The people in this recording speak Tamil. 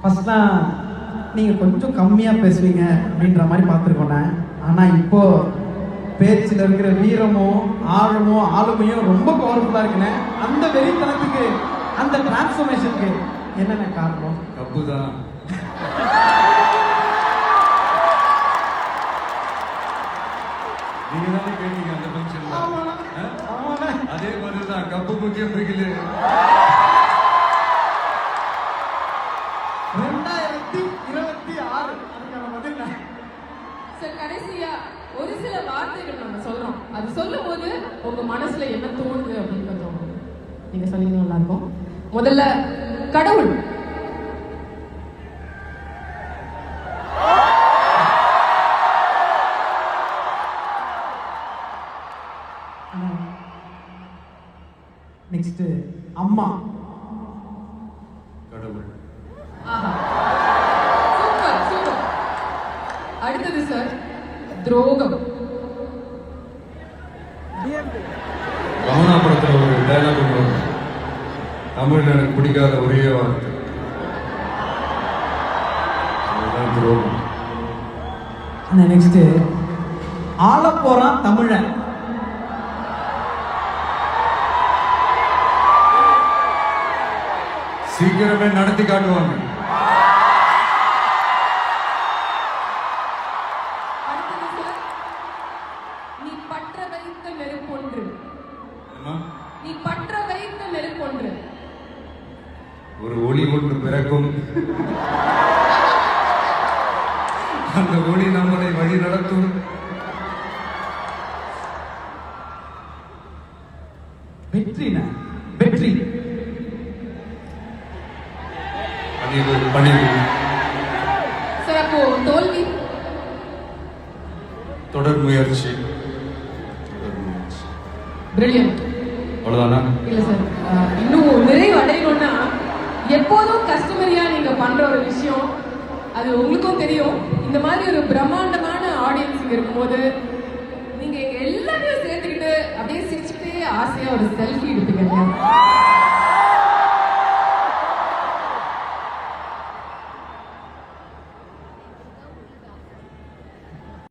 ஃபர்ஸ்ட்லாம் நீங்கள் கொஞ்சம் கம்மியாக பேசுவீங்க அப்படின்ற மாதிரி பார்த்துருக்கோண்ணே. ஆனால் இப்போ பேச்சில் இருக்கிற வீரமும் ஆழமும் ஆளுமையும் ரொம்ப பவர்ஃபுல்லாக இருக்குண்ணே. அந்த வெறித்தனத்துக்கு அந்த டிரான்ஸ்ஃபர்மேஷனுக்கு என்னென்ன காரணம்? கப்பு தான். நீங்க தானே கேட்டீங்க அந்த ஃபங்க்ஷன்ல. அதே மாதிரி தான் கப்பு முக்கியம் பிடிக்கல. 2026 அதுக்கான பதில் சார். கடைசியா ஒரு சில வார்த்தைகள் நம்ம சொல்றோம், அது சொல்லும் போது உங்க மனசுல என்ன தோணுது அப்படின்னு கொஞ்சம் நீங்க சொன்னீங்கன்னா நல்லா இருக்கும். முதல்ல கடவுள். நெக்ஸ்ட் அம்மா. கடவுள். ஆஹா, சூப்பர் சூப்பர். அடுத்தது சார் துரோகம். ரமணா படத்துல ஒரு டைலாக் வரும், தமிழ்ல எனக்கு பிடிக்காத ஒரே வார்த்தை அதுதான் துரோகம். நெக்ஸ்ட் ஆள போறான் தமிழன். சீக்கிரமே நடத்தி காட்டுவாங்க. அடுத்தது சார் நீ பற்ற வைத்த நெருப்பொன்று. நீ பற்ற வைத்த நெருப்பொன்று. ஒரு ஒளி ஒன்று பிறக்கும், அந்த ஒளி நம்மளை வழி நடத்தும். வெற்றினா வெற்றி. பணிவு. சார் அப்போ தோல்வி. தொடர் முயற்சி. பிரில்லியன்ட். அவ்வளவுதானா? இல்ல சார், இன்னும் நிறைவு அடையணும்னா எப்போதும் கஸ்டமரியா நீங்க பண்ற ஒரு விஷயம் அது உங்களுக்கும் தெரியும். இந்த மாதிரி ஒரு பிரம்மாண்டமான ஆடியன்ஸ் இங்க இருக்கும்போது நீங்க எல்லாத்தையும் சேர்த்துக்கிட்டு அப்படியே சிரிச்சுக்கிட்டே ஆசையா ஒரு செல்ஃபி எடுத்துக்கங்க.